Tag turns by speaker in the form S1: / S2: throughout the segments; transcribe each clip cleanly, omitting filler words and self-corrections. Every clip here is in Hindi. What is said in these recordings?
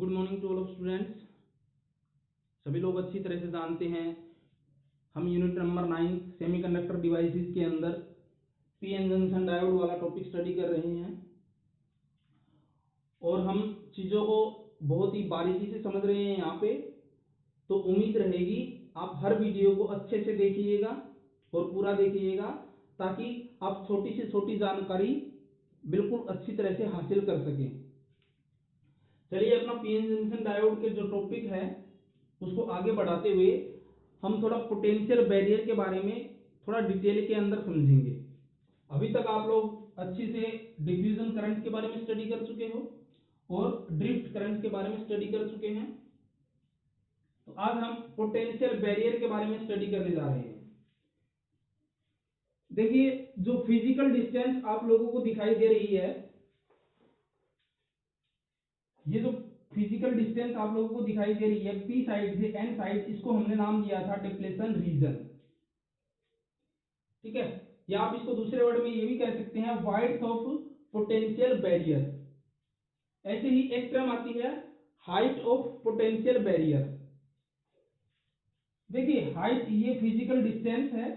S1: Good morning to all of students. सभी लोग अच्छी तरह से जानते हैं हम यूनिट नंबर 9 सेमीकंडक्टर डिवाइसेस के अंदर पीएन जंक्शन डायोड वाला टॉपिक स्टडी कर रहे हैं और हम चीज़ों को बहुत ही बारीकी से समझ रहे हैं यहाँ पे। तो उम्मीद रहेगी आप हर वीडियो को अच्छे से देखिएगा और पूरा देखिएगा ताकि आप छोटी से छोटी जानकारी बिल्कुल अच्छी तरह से हासिल कर सकें। चलिए अपना पीएन जंक्शन डायोड के जो टॉपिक है उसको आगे बढ़ाते हुए हम थोड़ा पोटेंशियल बैरियर के बारे में थोड़ा डिटेल के अंदर समझेंगे। अभी तक आप लोग अच्छी से डिफ्यूजन करंट के बारे में स्टडी कर चुके हो और ड्रिफ्ट करंट के बारे में स्टडी कर चुके हैं। तो आज हम पोटेंशियल बैरियर के बारे में स्टडी करने जा रहे हैं। देखिए जो फिजिकल डिस्टेंस आप लोगों को दिखाई दे रही है, ये जो फिजिकल डिस्टेंस आप लोगों को दिखाई दे रही है पी साइड से एन साइड, इसको हमने नाम दिया था डिप्लेशन रीजन। ठीक है, या आप इसको दूसरे वर्ड में ये भी कह सकते हैं वाइड्थ ऑफ पोटेंशियल बैरियर। ऐसे ही एक टर्म आती है हाइट ऑफ पोटेंशियल बैरियर। देखिए हाइट ये फिजिकल डिस्टेंस है।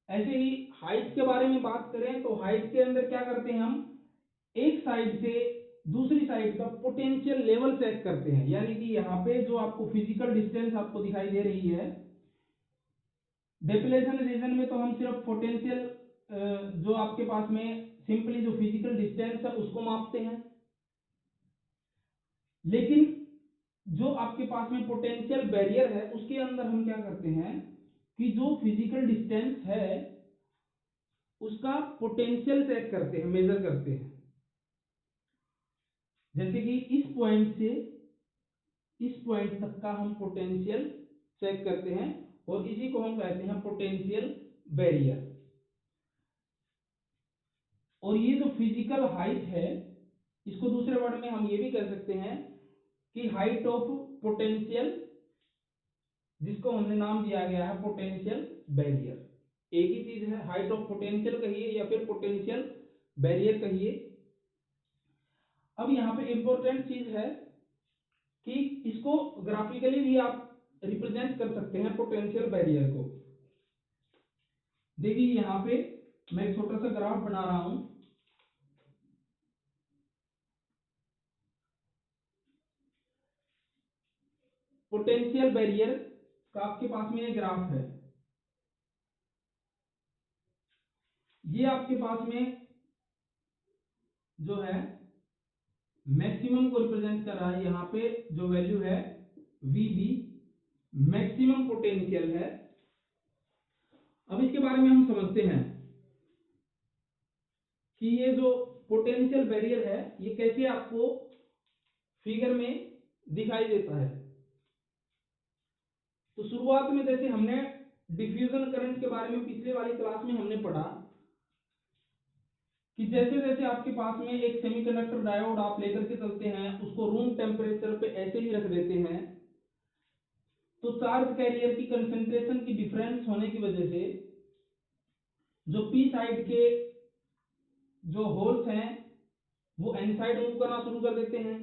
S1: ऐसे ही हाइट के बारे में बात करें तो हाइट के अंदर क्या करते हैं, हम एक साइड से दूसरी साइड का पोटेंशियल लेवल चेक करते हैं। यानी कि यहाँ पे जो आपको फिजिकल डिस्टेंस आपको दिखाई दे रही है डिप्लेशन रीजन में, तो हम सिर्फ पोटेंशियल जो आपके पास में सिंपली जो फिजिकल डिस्टेंस है उसको मापते हैं। लेकिन जो आपके पास में पोटेंशियल बैरियर है उसके अंदर हम क्या करते हैं कि जो फिजिकल डिस्टेंस है उसका पोटेंशियल चेक करते हैं, मेजर करते हैं। जैसे कि इस पॉइंट से इस पॉइंट तक का हम पोटेंशियल चेक करते हैं और इसी को हम कहते हैं पोटेंशियल बैरियर। और ये जो फिजिकल हाइट है इसको दूसरे वर्ड में हम ये भी कह सकते हैं कि हाइट ऑफ पोटेंशियल, जिसको हमने नाम दिया गया है पोटेंशियल बैरियर। एक ही चीज है, हाइट ऑफ पोटेंशियल कहिए या फिर पोटेंशियल बैरियर कहिए। अब यहाँ पे इंपॉर्टेंट चीज है कि इसको ग्राफिकली भी आप रिप्रेजेंट कर सकते हैं पोटेंशियल बैरियर को। देखिए यहाँ पे मैं एक छोटा सा ग्राफ बना रहा हूं। पोटेंशियल बैरियर का आपके पास में ये ग्राफ है। ये आपके पास में जो है मैक्सिमम को रिप्रेजेंट कर रहा है। यहाँ पे जो वैल्यू है VB मैक्सिमम पोटेंशियल है। अब इसके बारे में हम समझते हैं कि ये जो पोटेंशियल बैरियर है ये कैसे आपको फिगर में दिखाई देता है। तो शुरुआत में जैसे हमने डिफ्यूजन करंट के बारे में पिछले वाली क्लास में हमने पढ़ा कि जैसे जैसे आपके पास में एक सेमीकंडक्टर डायोड आप लेकर के चलते हैं, उसको रूम टेम्परेचर पे ऐसे ही रख देते हैं, तो चार्ज कैरियर की कंसंट्रेशन की डिफरेंस होने की वजह से जो पी साइड के जो होल्स हैं वो एन साइड मूव करना शुरू कर देते हैं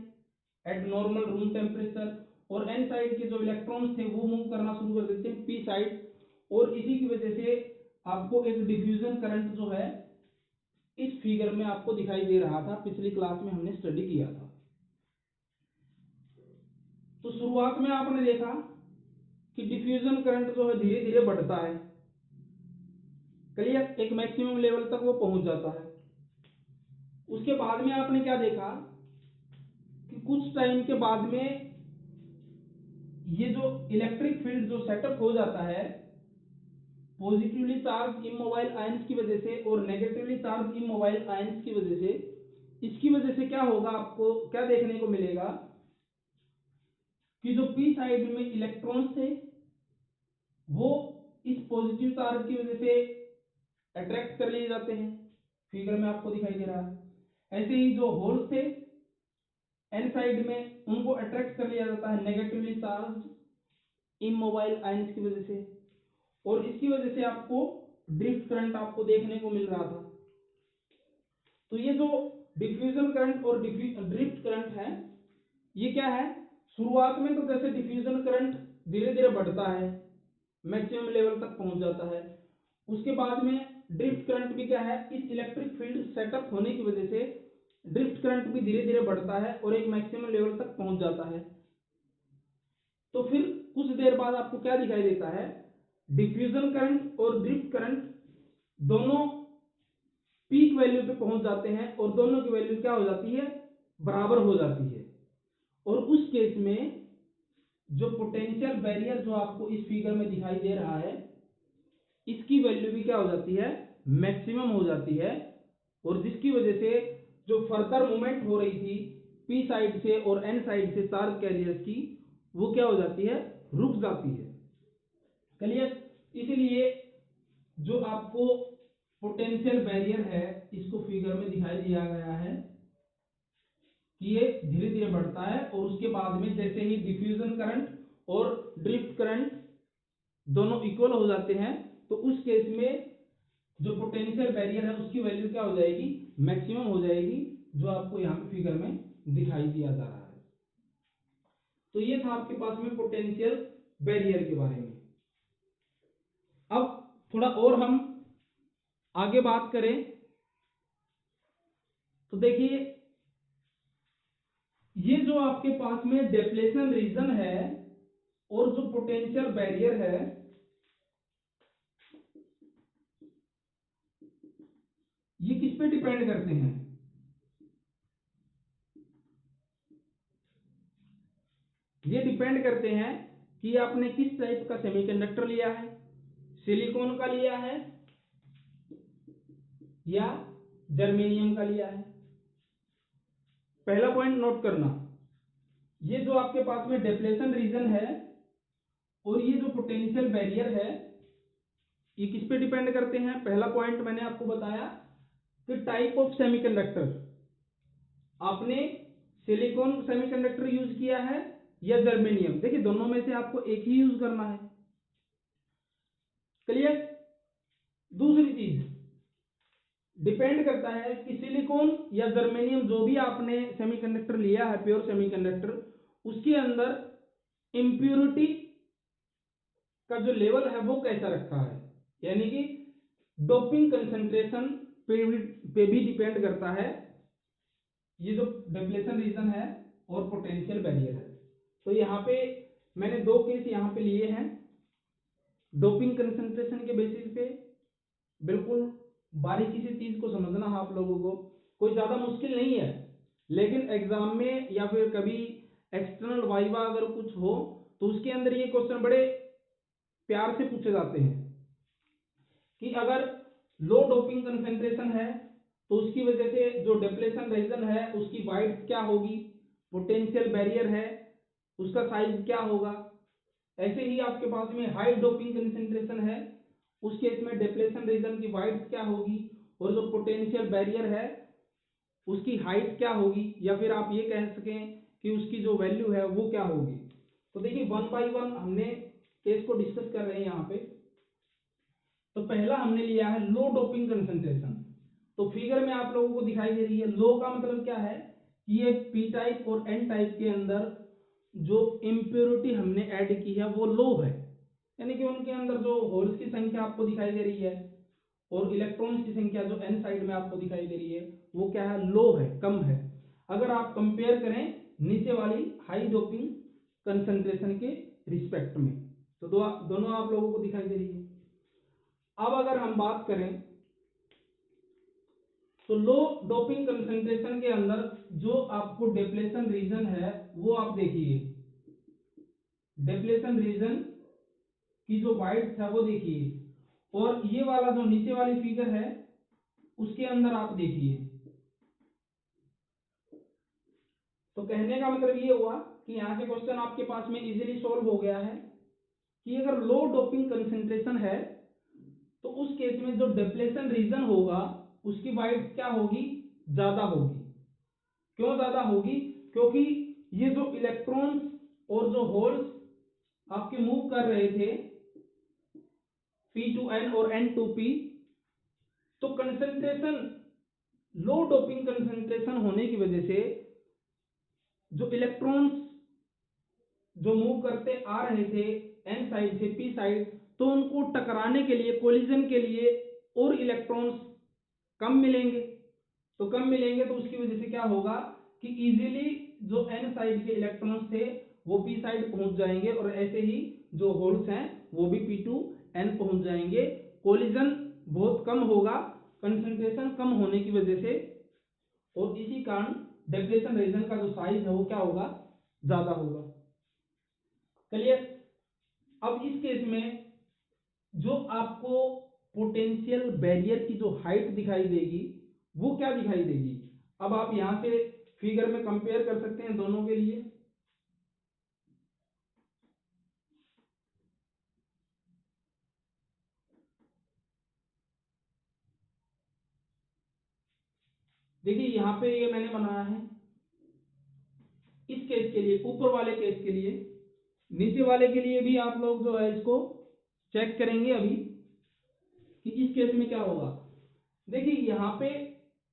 S1: एट नॉर्मल रूम टेम्परेचर, और एन साइड के जो इलेक्ट्रॉन्स थे वो मूव करना शुरू कर देते हैं पी साइड। और इसी की वजह से आपको एक डिफ्यूजन करंट जो है इस फिगर में आपको दिखाई दे रहा था, पिछली क्लास में हमने स्टडी किया था। तो शुरुआत में आपने देखा कि डिफ्यूजन करंट जो है धीरे धीरे बढ़ता है, क्लियर, एक मैक्सिमम लेवल तक वो पहुंच जाता है। उसके बाद में आपने क्या देखा कि कुछ टाइम के बाद में ये जो इलेक्ट्रिक फील्ड जो सेटअप हो जाता है पॉजिटिवली चार्ज इमोबाइल आयंस की वजह से और नेगेटिवली चार्ज इमोबाइल आयंस की वजह से, इसकी वजह से क्या होगा, आपको क्या देखने को मिलेगा कि जो पी साइड में इलेक्ट्रॉन्स थे वो इस पॉजिटिव चार्ज की वजह से अट्रैक्ट कर लिए जाते हैं, फिगर में आपको दिखाई दे रहा है। ऐसे ही जो होल्स थे एन साइड में उनको अट्रैक्ट कर लिया जाता है नेगेटिवली चार्ज इमोबाइल आयंस की वजह से, और इसकी वजह से आपको ड्रिफ्ट करंट आपको देखने को मिल रहा था। तो ये जो डिफ्यूजन करंट और ड्रिफ्ट करंट है ये क्या है, शुरुआत में तो जैसे डिफ्यूजन करंट धीरे धीरे बढ़ता है, मैक्सिमम लेवल तक पहुंच जाता है। उसके बाद में ड्रिफ्ट करंट भी क्या है, इस इलेक्ट्रिक फील्ड सेटअप होने की वजह से ड्रिफ्ट करंट भी धीरे धीरे बढ़ता है और एक मैक्सिमम लेवल तक पहुंच जाता है। तो फिर कुछ देर बाद आपको क्या दिखाई देता है, डिफ्यूजन करंट और ड्रिफ्ट करंट दोनों पीक वैल्यू पे पहुंच जाते हैं और दोनों की वैल्यू क्या हो जाती है, बराबर हो जाती है। और उस केस में जो पोटेंशियल बैरियर जो आपको इस फिगर में दिखाई दे रहा है, इसकी वैल्यू भी क्या हो जाती है, मैक्सिमम हो जाती है। और जिसकी वजह से जो फर्दर मूवमेंट हो रही थी पी साइड से और एन साइड से चार्ज कैरियर्स की, वो क्या हो जाती है, रुक जाती है। क्लियर। इसलिए जो आपको पोटेंशियल बैरियर है, इसको फिगर में दिखाई दिया गया है कि ये धीरे धीरे बढ़ता है और उसके बाद में जैसे ही डिफ्यूजन करंट और ड्रिफ्ट करंट दोनों इक्वल हो जाते हैं, तो उस केस में जो पोटेंशियल बैरियर है उसकी वैल्यू क्या हो जाएगी, मैक्सिमम हो जाएगी, जो आपको यहाँ पे फिगर में दिखाई दिया जा रहा है। तो ये था आपके पास में पोटेंशियल बैरियर के बारे में। अब थोड़ा और हम आगे बात करें तो देखिए, ये जो आपके पास में डिप्लेशन रीजन है और जो पोटेंशियल बैरियर है, ये किस पे डिपेंड करते हैं, ये डिपेंड करते हैं कि आपने किस टाइप का सेमीकंडक्टर लिया है, सिलिकॉन का लिया है या जर्मेनियम का लिया है। पहला पॉइंट नोट करना, ये जो आपके पास में डिप्लेशन रीजन है और ये जो पोटेंशियल बैरियर है, ये किस पे डिपेंड करते हैं। पहला पॉइंट मैंने आपको बताया कि टाइप ऑफ सेमीकंडक्टर, आपने सिलिकॉन सेमीकंडक्टर यूज किया है या जर्मेनियम। देखिए दोनों में से आपको एक ही यूज करना है। क्लियर। दूसरी चीज डिपेंड करता है कि सिलिकॉन या जर्मेनियम जो भी आपने सेमीकंडक्टर लिया है, प्योर सेमीकंडक्टर, उसके अंदर इम्प्योरिटी का जो लेवल है वो कैसा रखा है, यानी कि डोपिंग कंसंट्रेशन पे भी डिपेंड करता है ये जो डिप्लेशन रीजन है और पोटेंशियल बैरियर है। तो यहाँ पे मैंने दो केस यहाँ पे लिए हैं डोपिंग कंसंट्रेशन के बेसिस पे। बिल्कुल बारीकी से चीज को समझना है आप लोगों को, कोई ज्यादा मुश्किल नहीं है, लेकिन एग्जाम में या फिर कभी एक्सटर्नल वाइवा अगर कुछ हो तो उसके अंदर ये क्वेश्चन बड़े प्यार से पूछे जाते हैं कि अगर लो डोपिंग कंसेंट्रेशन है तो उसकी वजह से जो डिप्लेशन रीजन है उसकी वाइड्थ क्या होगी, पोटेंशियल बैरियर है उसका साइज क्या होगा। ऐसे ही आपके पास में हाई डोपिंग कंसेंट्रेशन है, उस केस में डिप्लेशन रीजन की वाइड्थ क्या होगी और जो पोटेंशियल बैरियर है उसकी हाइट क्या होगी, या फिर आप ये कह सकें कि उसकी जो वैल्यू है वो क्या होगी। तो देखिए वन बाय वन हमने केस को डिस्कस कर रहे हैं यहाँ पे। तो पहला हमने लिया है लो डोपिंग कंसंट्रेशन। तो फिगर में आप लोगों को दिखाई दे रही है, लो का मतलब क्या है कि ये पी टाइप और एन टाइप के अंदर जो इम्प्योरिटी हमने ऐड की है वो लो है, यानी कि उनके अंदर जो होल्स की संख्या आपको दिखाई दे रही है और इलेक्ट्रॉन्स की संख्या जो एन साइड में आपको दिखाई दे रही है वो क्या है, लो है, कम है, अगर आप कंपेयर करें नीचे वाली हाई डोपिंग कंसंट्रेशन के रिस्पेक्ट में। तो दोनों आप लोगों को दिखाई दे रही है। अब अगर हम बात करें तो लो डोपिंग कंसंट्रेशन के अंदर जो आपको डिप्लेशन रीजन है वो आप देखिए, डिप्लेशन रीजन की जो वाइड्थ है वो देखिए, और ये वाला जो नीचे वाली फिगर है उसके अंदर आप देखिए। तो कहने का मतलब ये हुआ कि यहाँ से क्वेश्चन आपके पास में इजीली सॉल्व हो गया है कि अगर लो डोपिंग कंसंट्रेशन है तो उस केस में जो डिप्लेशन रीजन होगा उसकी वाइड्थ क्या होगी, ज्यादा होगी। क्यों ज्यादा होगी, क्योंकि ये जो इलेक्ट्रॉन्स और जो होल्स आपके मूव कर रहे थे P टू N और N टू P, तो कंसंट्रेशन लो डोपिंग कंसंट्रेशन होने की वजह से जो इलेक्ट्रॉन्स जो मूव करते आ रहे थे एन साइड से पी साइड, तो उनको टकराने के लिए, कोलिजन के लिए और इलेक्ट्रॉन्स कम मिलेंगे। तो कम मिलेंगे तो उसकी वजह से क्या होगा कि इजीली जो एन साइड के इलेक्ट्रॉन्स थे वो पी साइड पहुंच जाएंगे, और ऐसे ही जो होल्स हैं वो भी पी टू एन पहुंच जाएंगे। कोलिजन बहुत कम होगा कंसंट्रेशन कम होने की वजह से, और इसी कारण डिप्लेशन रीजन का जो साइज है वो क्या होगा, ज्यादा होगा। क्लियर। अब इस केस में जो आपको पोटेंशियल बैरियर की जो हाइट दिखाई देगी वो क्या दिखाई देगी, अब आप यहां से फिगर में कंपेयर कर सकते हैं दोनों के लिए। देखिए यहां पे ये मैंने बनाया है इस केस के लिए, ऊपर वाले केस के लिए। नीचे वाले के लिए भी आप लोग जो है इसको चेक करेंगे अभी कि इस केस में क्या होगा। देखिए यहाँ पे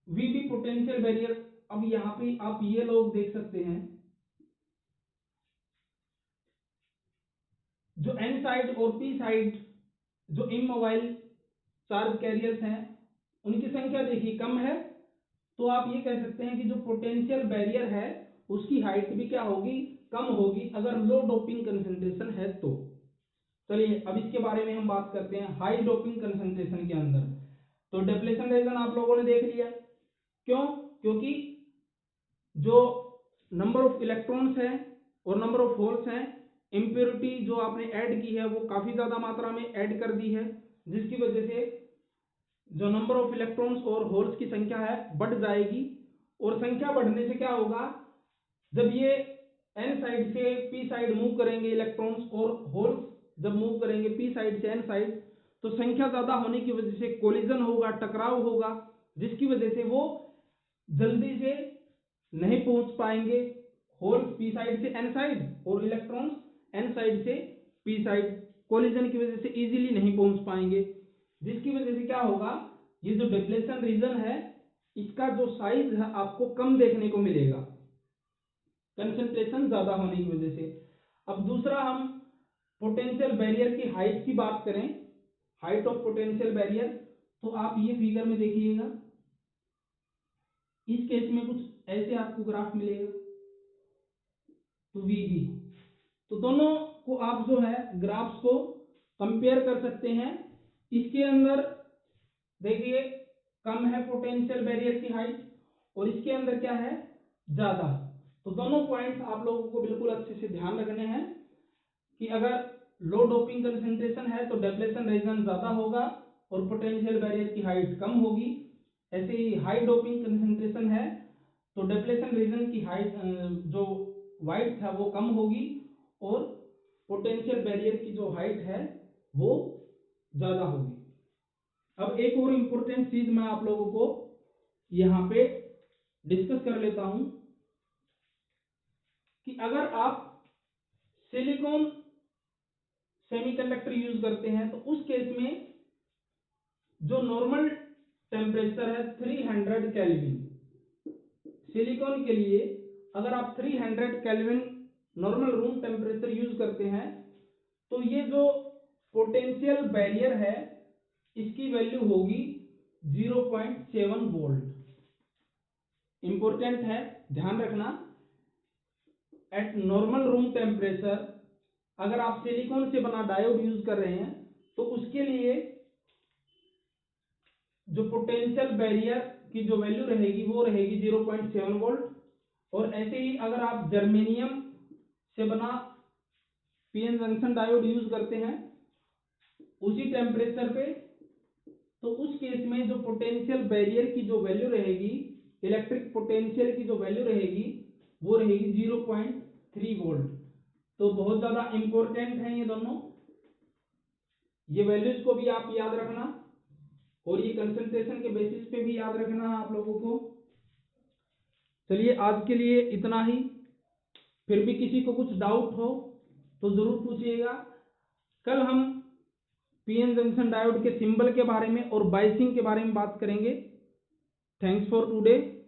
S1: वी बी पोटेंशियल बैरियर, अब यहाँ पे आप ये लोग देख सकते हैं जो एन साइड और पी साइड जो इमोबाइल चार्ज कैरियर्स हैं उनकी संख्या देखिए कम है, तो आप ये कह सकते हैं कि जो पोटेंशियल बैरियर है उसकी हाइट भी क्या होगी, कम होगी, अगर लो डोपिंग कंसंट्रेशन है तो। चलिए अब इसके बारे में हम बात करते हैं हाई डोपिंग कंसंट्रेशन के अंदर। तो डिप्लेशन रीजन आप लोगों ने देख लिया, क्यों, क्योंकि जो नंबर ऑफ इलेक्ट्रॉन्स है और नंबर ऑफ होल्स हैं, इम्प्योरिटी जो आपने ऐड की है वो काफी ज्यादा मात्रा में ऐड कर दी है, जिसकी वजह से जो नंबर ऑफ इलेक्ट्रॉन्स और होल्स की संख्या है बढ़ जाएगी। और संख्या बढ़ने से क्या होगा, जब ये एन साइड से पी साइड मूव करेंगे इलेक्ट्रॉन्स, और होल्स जब मूव करेंगे पी साइड से एन साइड, तो संख्या ज्यादा होने की वजह से कोलिजन होगा, टकराव होगा, जिसकी वजह से वो जल्दी से नहीं पहुंच पाएंगे होल्स पी साइड से एन साइड और इलेक्ट्रॉन्स एन साइड से पी साइड, कोलिजन की वजह से इजीली नहीं पहुंच पाएंगे, जिसकी वजह से क्या होगा, ये जो डिप्लेशन रीजन है इसका जो साइज है आपको कम देखने को मिलेगा कंसंट्रेशन ज्यादा होने की वजह से। अब दूसरा हम पोटेंशियल बैरियर की हाइट की बात करें, हाइट ऑफ पोटेंशियल बैरियर, तो आप ये फिगर में देखिएगा इस केस में कुछ ऐसे आपको ग्राफ मिलेगा, तो वीबी, तो दोनों को आप जो है ग्राफ्स को कंपेयर कर सकते हैं। इसके अंदर देखिए कम है पोटेंशियल बैरियर की हाइट, और इसके अंदर क्या है, ज्यादा। तो दोनों पॉइंट्स आप लोगों को बिल्कुल अच्छे से ध्यान रखने हैं कि अगर लो डोपिंग कंसंट्रेशन है तो डिप्लेशन रीजन ज्यादा होगा और पोटेंशियल बैरियर की हाइट कम होगी। ऐसे ही हाई डोपिंग कंसंट्रेशन है तो डिप्लेशन रीजन की हाइट जो वाइट है वो कम होगी, और पोटेंशियल बैरियर की जो हाइट है वो ज्यादा होगी। अब एक और इंपॉर्टेंट चीज मैं आप लोगों को यहाँ पे डिस्कस कर लेता हूं कि अगर आप सिलिकॉन सेमीकंडक्टर यूज करते हैं तो उस केस में जो नॉर्मल टेम्परेचर है 300 केल्विन, सिलिकॉन के लिए अगर आप 300 kelvin normal room temperature use करते हैं तो ये जो पोटेंशियल बैरियर है इसकी वैल्यू होगी 0.7 वोल्ट। इंपॉर्टेंट है, ध्यान रखना, एट नॉर्मल रूम टेम्परेचर अगर आप सिलिकॉन से बना डायोड यूज कर रहे हैं तो उसके लिए जो पोटेंशियल बैरियर की जो वैल्यू रहेगी वो रहेगी 0.7 वोल्ट। और ऐसे ही अगर आप जर्मेनियम से बना पीएन जंक्शन डायोड यूज करते हैं उसी टेम्परेचर पे, तो उस केस में जो पोटेंशियल बैरियर की जो वैल्यू रहेगी, इलेक्ट्रिक पोटेंशियल की जो वैल्यू रहेगी वो रहेगी 0.3 वोल्ट। तो बहुत ज्यादा इंपॉर्टेंट है ये दोनों, ये वैल्यूज को भी आप याद रखना और ये कंसंट्रेशन के बेसिस पे भी याद रखना है आप लोगों को। चलिए आज के लिए इतना ही, फिर भी किसी को कुछ डाउट हो तो जरूर पूछिएगा। कल हम पीएन जंक्शन डायोड के सिंबल के बारे में और बाइसिंग के बारे में बात करेंगे। Thanks for today.